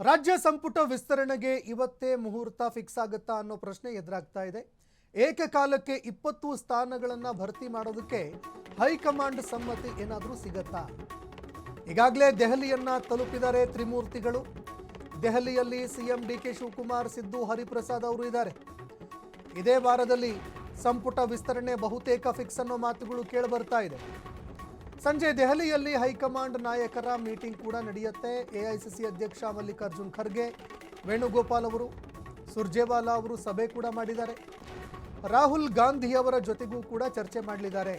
ರಾಜ್ಯ ಸಂಪುಟ ವಿಸ್ತರಣೆಗೆ ಇವತ್ತೇ ಮುಹೂರ್ತ ಫಿಕ್ಸ್ ಆಗುತ್ತಾ ಅನ್ನೋ ಪ್ರಶ್ನೆ ಎದುರಾಗ್ತಾ ಇದೆ. ಏಕಕಾಲಕ್ಕೆ 20 ಸ್ಥಾನಗಳನ್ನು ಭರ್ತಿ ಮಾಡೋದಕ್ಕೆ ಹೈಕಮಾಂಡ್ ಸಮ್ಮತಿ ಏನಾದರೂ ಸಿಗತ್ತಾ? ಈಗಾಗಲೇ ದೆಹಲಿಯನ್ನ ತಲುಪಿದ್ದಾರೆ ತ್ರಿಮೂರ್ತಿಗಳು. ದೆಹಲಿಯಲ್ಲಿ ಸಿಎಂ ಡಿಕೆ ಶಿವಕುಮಾರ್, ಸಿದ್ದು, ಹರಿಪ್ರಸಾದ್ ಅವರು ಇದ್ದಾರೆ. ಇದೇ ವಾರದಲ್ಲಿ ಸಂಪುಟ ವಿಸ್ತರಣೆ ಬಹುತೇಕ ಫಿಕ್ಸ್ ಅನ್ನೋ ಮಾತುಗಳು ಕೇಳಿಬರ್ತಾ ಇದೆ. ಸಂಜೆ ದೆಹಲಿಯಲ್ಲಿ ಹೈಕಮಾಂಡ್ ನಾಯಕರ ಮೀಟಿಂಗ್ ಕೂಡ ನಡೆಯುತ್ತೆ. ಎಐಸಿಸಿ ಅಧ್ಯಕ್ಷ ಮಲ್ಲಿಕಾರ್ಜುನ್ ಖರ್ಗೆ, ವೇಣುಗೋಪಾಲ್ ಅವರು, ಸುರ್ಜೇವಾಲಾ ಅವರು ಸಭೆ ಕೂಡ ಮಾಡಿದ್ದಾರೆ. ರಾಹುಲ್ ಗಾಂಧಿ ಅವರ ಜೊತೆಗೂ ಕೂಡ ಚರ್ಚೆ ಮಾಡಲಿದ್ದಾರೆ.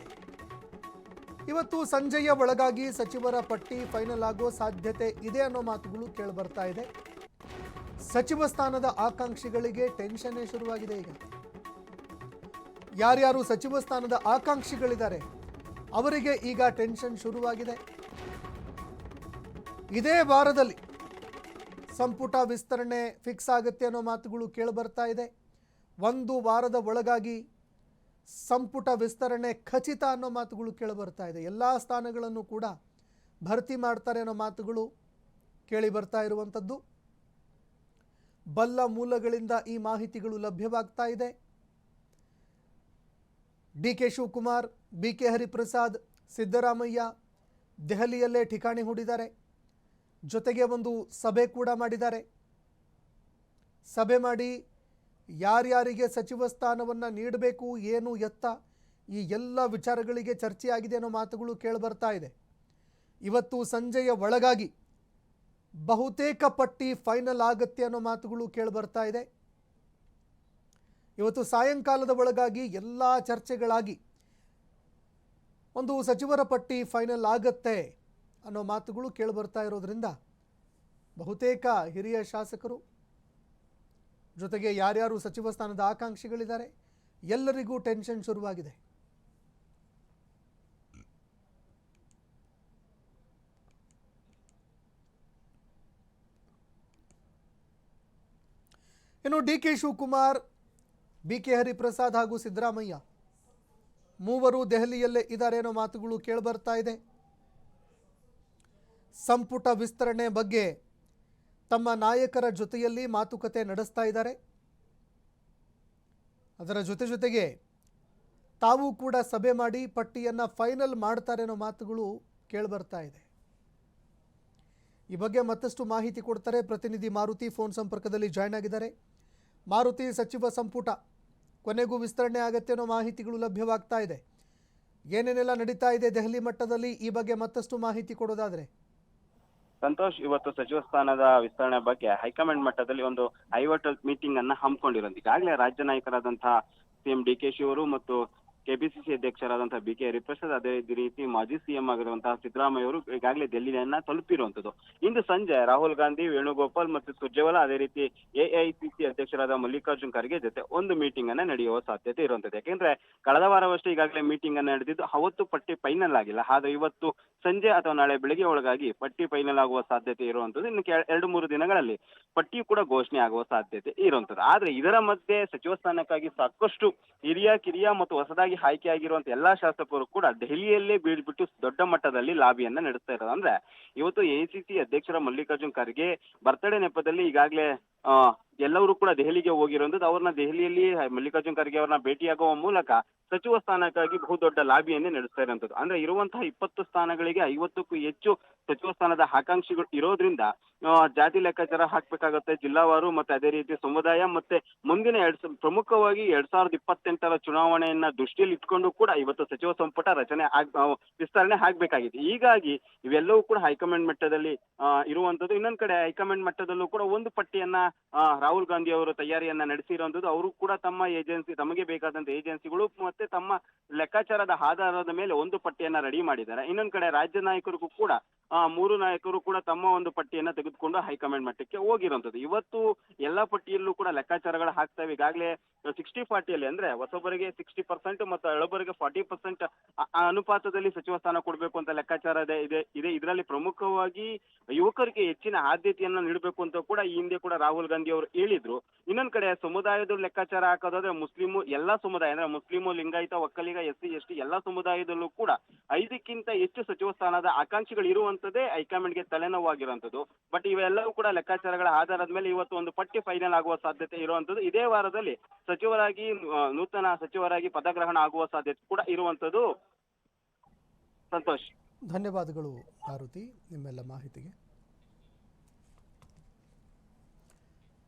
ಇವತ್ತು ಸಂಜೆಯ ಒಳಗಾಗಿ ಸಚಿವರ ಪಟ್ಟಿ ಫೈನಲ್ ಆಗೋ ಸಾಧ್ಯತೆ ಇದೆ ಅನ್ನೋ ಮಾತುಗಳು ಕೇಳಿಬರ್ತಾ ಇದೆ. ಸಚಿವ ಸ್ಥಾನದ ಆಕಾಂಕ್ಷಿಗಳಿಗೆ ಟೆನ್ಷನ್ನೇ ಶುರುವಾಗಿದೆ. ಈಗ ಯಾರ್ಯಾರು ಸಚಿವ ಸ್ಥಾನದ ಆಕಾಂಕ್ಷಿಗಳಿದ್ದಾರೆ ಅವರಿಗೆ ಈಗ ಟೆನ್ಷನ್ ಶುರುವಾಗಿದೆ. ಇದೇ ವಾರದಲ್ಲಿ ಸಂಪುಟ ವಿಸ್ತರಣೆ ಫಿಕ್ಸ್ ಆಗುತ್ತೆ ಅನ್ನೋ ಮಾತುಗಳು ಕೇಳಿಬರ್ತಾ ಇದೆ. ಒಂದು ವಾರದ ಒಳಗಾಗಿ ಸಂಪುಟ ವಿಸ್ತರಣೆ ಖಚಿತ ಅನ್ನೋ ಮಾತುಗಳು ಕೇಳಿಬರ್ತಾ ಇದೆ. ಎಲ್ಲ ಸ್ಥಾನಗಳನ್ನು ಕೂಡ ಭರ್ತಿ ಮಾಡ್ತಾರೆ ಅನ್ನೋ ಮಾತುಗಳು ಕೇಳಿ ಬರ್ತಾ ಇರುವಂಥದ್ದು. ಬಲ್ಲ ಮೂಲಗಳಿಂದ ಈ ಮಾಹಿತಿಗಳು ಲಭ್ಯವಾಗ್ತಾ ಇದೆ. ಡಿಕೆ ಶಿವಕುಮಾರ್, ಬಿಕೆ ಹರಿಪ್ರಸಾದ್, ಸಿದ್ದರಾಮಯ್ಯ ದೆಹಲಿಯಲ್ಲೇ ಠಿಕಾಣಿ ಹೂಡಿದ್ದಾರೆ. ಜೊತೆಗೆ ಒಂದು ಸಭೆ ಕೂಡ ಮಾಡಿದ್ದಾರೆ. ಸಭೆ ಮಾಡಿ ಯಾರ್ಯಾರಿಗೆ ಸಚಿವ ಸ್ಥಾನವನ್ನು ನೀಡಬೇಕು, ಏನು ಎತ್ತ, ಈ ಎಲ್ಲ ವಿಚಾರಗಳಿಗೆ ಚರ್ಚೆಯಾಗಿದೆ ಅನ್ನೋ ಮಾತುಗಳು ಕೇಳಿಬರ್ತಾ ಇದೆ. ಇವತ್ತು ಸಂಜೆಯ ಒಳಗಾಗಿ ಬಹುತೇಕ ಪಟ್ಟಿ ಫೈನಲ್ ಆಗುತ್ತೆ ಅನ್ನೋ ಮಾತುಗಳು ಕೇಳಿಬರ್ತಾ ಇದೆ. ಇವತ್ತು ಸಾಯಂಕಾಲದ ಒಳಗಾಗಿ ಎಲ್ಲ ಚರ್ಚೆಗಳಾಗಿ ಒಂದು ಸಚಿವರ ಪಟ್ಟಿ ಫೈನಲ್ ಆಗತ್ತೆ ಅನ್ನೋ ಮಾತುಗಳು ಕೇಳಿಬರ್ತಾ ಇರೋದ್ರಿಂದ ಬಹುತೇಕ ಹಿರಿಯ ಶಾಸಕರು ಜೊತೆಗೆ ಯಾರ್ಯಾರು ಸಚಿವ ಸ್ಥಾನದ ಆಕಾಂಕ್ಷಿಗಳಿದ್ದಾರೆ ಎಲ್ಲರಿಗೂ ಟೆನ್ಷನ್ ಶುರುವಾಗಿದೆ. ಇನ್ನು ಡಿಕೆ ಶಿವಕುಮಾರ್, ಬಿಕೆ ಹರಿಪ್ರಸಾದ್ ಹಾಗೂ ಸಿದ್ದರಾಮಯ್ಯ ಮೂವರು ದೆಹಲಿಯಲ್ಲೇ ಇದ್ದಾರೆ ಅನ್ನೋ ಮಾತುಗಳು ಕೇಳಿಬರ್ತಾ ಇದೆ. ಸಂಪುಟ ವಿಸ್ತರಣೆ ಬಗ್ಗೆ ತಮ್ಮ ನಾಯಕರ ಜೊತೆಯಲ್ಲಿ ಮಾತುಕತೆ ನಡೆಸ್ತಾ ಇದ್ದಾರೆ. ಅದರ ಜೊತೆಗೆ ತಾವು ಕೂಡ ಸಭೆ ಮಾಡಿ ಪಟ್ಟಿಯನ್ನು ಫೈನಲ್ ಮಾಡ್ತಾರೆ ಅನ್ನೋ ಮಾತುಗಳು ಕೇಳಿಬರ್ತಾ ಇದೆ. ಈ ಬಗ್ಗೆ ಮತ್ತಷ್ಟು ಮಾಹಿತಿ ಕೊಡ್ತಾರೆ ಪ್ರತಿನಿಧಿ ಮಾರುತಿ, ಫೋನ್ ಸಂಪರ್ಕದಲ್ಲಿ ಜಾಯ್ನ್ ಆಗಿದ್ದಾರೆ. ಮಾರುತಿ, ಸಚಿವ ಸಂಪುಟ ಕೊನೆಗೂ ವಿಸ್ತರಣೆ ಆಗತ್ತೆ ಅನ್ನೋ ಮಾಹಿತಿಗಳು ಲಭ್ಯವಾಗ್ತಾ ಇದೆ. ಏನೇನೆಲ್ಲ ನಡೀತಾ ಇದೆ ದೆಹಲಿ ಮಟ್ಟದಲ್ಲಿ, ಈ ಬಗ್ಗೆ ಮತ್ತಷ್ಟು ಮಾಹಿತಿ ಕೊಡೋದಾದ್ರೆ? ಸಂತೋಷ್, ಇವತ್ತು ಸಚಿವ ಸ್ಥಾನದ ವಿಸ್ತರಣೆ ಬಗ್ಗೆ ಹೈಕಮಾಂಡ್ ಮಟ್ಟದಲ್ಲಿ ಒಂದು 50 ಮೀಟಿಂಗ್ ಅನ್ನ ಹಮ್ಮಿಕೊಂಡಿರೋದು. ಈಗಾಗಲೇ ರಾಜ್ಯ ನಾಯಕರಾದಂತಹ ಸಿಎಂ ಡಿಕೆ ಶಿ ಅವರು ಮತ್ತು ಕೆಪಿಸಿಸಿ ಅಧ್ಯಕ್ಷರಾದಂತಹ ಬಿಕೆ ಹರಿಪ್ರಸಾದ್, ಅದೇ ರೀತಿ ಮಾಜಿ ಸಿಎಂ ಆಗಿರುವಂತಹ ಸಿದ್ದರಾಮಯ್ಯ ಅವರು ಈಗಾಗಲೇ ದೆಹಲಿಯನ್ನ ತಲುಪಿರುವಂತದ್ದು. ಇಂದು ಸಂಜೆ ರಾಹುಲ್ ಗಾಂಧಿ, ವೇಣುಗೋಪಾಲ್ ಮತ್ತು ಸುರ್ಜೇವಾಲಾ, ಅದೇ ರೀತಿ ಎಐಸಿಸಿ ಅಧ್ಯಕ್ಷರಾದ ಮಲ್ಲಿಕಾರ್ಜುನ್ ಖರ್ಗೆ ಜೊತೆ ಒಂದು ಮೀಟಿಂಗ್ ಅನ್ನ ನಡೆಯುವ ಸಾಧ್ಯತೆ ಇರುವಂತದ್ದು. ಯಾಕೆಂದ್ರೆ ಕಳೆದ ವಾರವಷ್ಟೇ ಈಗಾಗಲೇ ಮೀಟಿಂಗ್ ಅನ್ನ ನಡೆದಿದ್ದು, ಅವತ್ತು ಪಟ್ಟಿ ಫೈನಲ್ ಆಗಿಲ್ಲ. ಆದ್ರೆ ಇವತ್ತು ಸಂಜೆ ಅಥವಾ ನಾಳೆ ಬೆಳಗ್ಗೆ ಒಳಗಾಗಿ ಪಟ್ಟಿ ಫೈನಲ್ ಆಗುವ ಸಾಧ್ಯತೆ ಇರುವಂತದ್ದು. ಇನ್ನು 2-3 ದಿನಗಳಲ್ಲಿ ಪಟ್ಟಿ ಕೂಡ ಘೋಷಣೆ ಆಗುವ ಸಾಧ್ಯತೆ ಇರುವಂತದ್ದು. ಆದ್ರೆ ಇದರ ಮಧ್ಯೆ ಸಚಿವ ಸ್ಥಾನಕ್ಕಾಗಿ ಸಾಕಷ್ಟು ಕಿರಿಯ ಮತ್ತು ಹೊಸದಾಗಿ ಆಯ್ಕೆಯಾಗಿರುವಂತ ಎಲ್ಲಾ ಶಾಸಕರು ಕೂಡ ದೆಹಲಿಯಲ್ಲೇ ಬೀಳ್ಬಿಟ್ಟು ದೊಡ್ಡ ಮಟ್ಟದಲ್ಲಿ ಲಾಬಿಯನ್ನ ನಡೆಸ್ತಾ ಇರೋದು. ಅಂದ್ರೆ ಇವತ್ತು ಎಐಸಿಸಿ ಅಧ್ಯಕ್ಷರ ಮಲ್ಲಿಕಾರ್ಜುನ್ ಖರ್ಗೆ ಬರ್ತ್ಡೇ ನೆಪದಲ್ಲಿ ಈಗಾಗಲೇ ಎಲ್ಲರೂ ಕೂಡ ದೆಹಲಿಗೆ ಹೋಗಿರುವಂತದ್ದು. ಅವ್ರನ್ನ ದೆಹಲಿಯಲ್ಲಿ ಮಲ್ಲಿಕಾರ್ಜುನ್ ಖರ್ಗೆ ಅವ್ರನ್ನ ಭೇಟಿಯಾಗುವ ಮೂಲಕ ಸಚಿವ ಸ್ಥಾನಕ್ಕಾಗಿ ಬಹುದೊಡ್ಡ ಲಾಬಿಯನ್ನೇ ನಡೆಸ್ತಾ ಇರುವಂತದ್ದು. ಅಂದ್ರೆ ಇರುವಂತಹ 20 ಸ್ಥಾನಗಳಿಗೆ 50ಕ್ಕೂ ಹೆಚ್ಚು ಸಚಿವ ಸ್ಥಾನದ ಆಕಾಂಕ್ಷಿಗಳು ಇರೋದ್ರಿಂದ ಜಾತಿ ಲೆಕ್ಕಾಚಾರ ಹಾಕ್ಬೇಕಾಗತ್ತೆ ಜಿಲ್ಲಾವಾರು, ಮತ್ತೆ ಅದೇ ರೀತಿ ಸಮುದಾಯ, ಮತ್ತೆ ಮುಂದಿನ ಪ್ರಮುಖವಾಗಿ 2028ರ ಚುನಾವಣೆಯನ್ನ ದೃಷ್ಟಿಯಲ್ಲಿ ಇಟ್ಕೊಂಡು ಕೂಡ ಇವತ್ತು ಸಚಿವ ಸಂಪುಟ ವಿಸ್ತರಣೆ ಆಗ್ಬೇಕಾಗಿದೆ. ಹೀಗಾಗಿ ಇವೆಲ್ಲವೂ ಕೂಡ ಹೈಕಮಾಂಡ್ ಮಟ್ಟದಲ್ಲಿ ಇರುವಂತದ್ದು. ಇನ್ನೊಂದ್ ಕಡೆ ಹೈಕಮಾಂಡ್ ಮಟ್ಟದಲ್ಲೂ ಕೂಡ ಒಂದು ಪಟ್ಟಿಯನ್ನ ರಾಹುಲ್ ಗಾಂಧಿ ಅವರು ತಯಾರಿಯನ್ನ ನಡೆಸಿರುವಂತದ್ದು. ಅವರು ಕೂಡ ತಮ್ಮ ಏಜೆನ್ಸಿ, ತಮಗೆ ಬೇಕಾದಂತ ಏಜೆನ್ಸಿಗಳು ಮತ್ತೆ ತಮ್ಮ ಲೆಕ್ಕಾಚಾರದ ಆಧಾರದ ಮೇಲೆ ಒಂದು ಪಟ್ಟಿಯನ್ನ ರೆಡಿ ಮಾಡಿದ್ದಾರೆ. ಇನ್ನೊಂದ್ ಕಡೆ ರಾಜ್ಯ ನಾಯಕರಿಗೂ ಕೂಡ 3 ನಾಯಕರು ಕೂಡ ತಮ್ಮ ಒಂದು ಪಟ್ಟಿಯನ್ನ ತೆಗೆದುಕೊಂಡು ಹೈಕಮಾಂಡ್ ಮಟ್ಟಕ್ಕೆ ಹೋಗಿರುವಂತದ್ದು. ಇವತ್ತು ಎಲ್ಲಾ ಪಟ್ಟಿಯಲ್ಲೂ ಕೂಡ ಲೆಕ್ಕಾಚಾರಗಳು ಹಾಕ್ತವೆ. ಈಗಾಗಲೇ 60-40 ಅಂದ್ರೆ ಹೊಸಬರಿಗೆ 60% ಮತ್ತು ಹಳಬರಿಗೆ 40% ಅನುಪಾತದಲ್ಲಿ ಸಚಿವ ಸ್ಥಾನ ಕೊಡಬೇಕು ಅಂತ ಲೆಕ್ಕಾಚಾರ ಇದೆ. ಇದರಲ್ಲಿ ಪ್ರಮುಖವಾಗಿ ಯುವಕರಿಗೆ ಹೆಚ್ಚಿನ ಆದ್ಯತೆಯನ್ನ ನೀಡಬೇಕು ಅಂತ ಕೂಡ ಈ ಹಿಂದೆ ಕೂಡ ರಾಹುಲ್ ಗಾಂಧಿ ಅವರು ಹೇಳಿದ್ರು. ಇನ್ನೊಂದ್ ಕಡೆ ಸಮುದಾಯದ ಲೆಕ್ಕಾಚಾರ ಹಾಕೋದಾದ್ರೆ ಮುಸ್ಲಿಮು ಎಲ್ಲಾ ಸಮುದಾಯ ಅಂದ್ರೆ Muslim, Lingayat, Vokkaliga, SC ST ಎಲ್ಲಾ ಸಮುದಾಯದಲ್ಲೂ ಕೂಡ 5ಕ್ಕಿಂತ ಹೆಚ್ಚು ಸಚಿವ ಸ್ಥಾನದ ಆಕಾಂಕ್ಷಿಗಳು ಇರುವಂತದ್ದೇ ಹೈಕಮಾಂಡ್ಗೆ ತಲೆನೋವಾಗಿರುವಂತದ್ದು. ಬಟ್ ಇವೆಲ್ಲವೂ ಕೂಡ ಲೆಕ್ಕಾಚಾರಗಳ ಆಧಾರದ ಮೇಲೆ ಇವತ್ತು ಒಂದು ಪಟ್ಟಿ ಫೈನಲ್ ಆಗುವ ಸಾಧ್ಯತೆ ಇರುವಂತದ್ದು. ಇದೇ ವಾರದಲ್ಲಿ ಸಚಿವರಾಗಿ ನೂತನ ಸಚಿವರಾಗಿ ಪದಗ್ರಹಣ ಆಗುವ ಸಾಧ್ಯತೆ ಕೂಡ ಇರುವಂತದ್ದು. ಸಂತೋಷ್, ಧನ್ಯವಾದಗಳು ಮಾರುತಿ ನಿಮ್ಮೆಲ್ಲ ಮಾಹಿತಿಗೆ.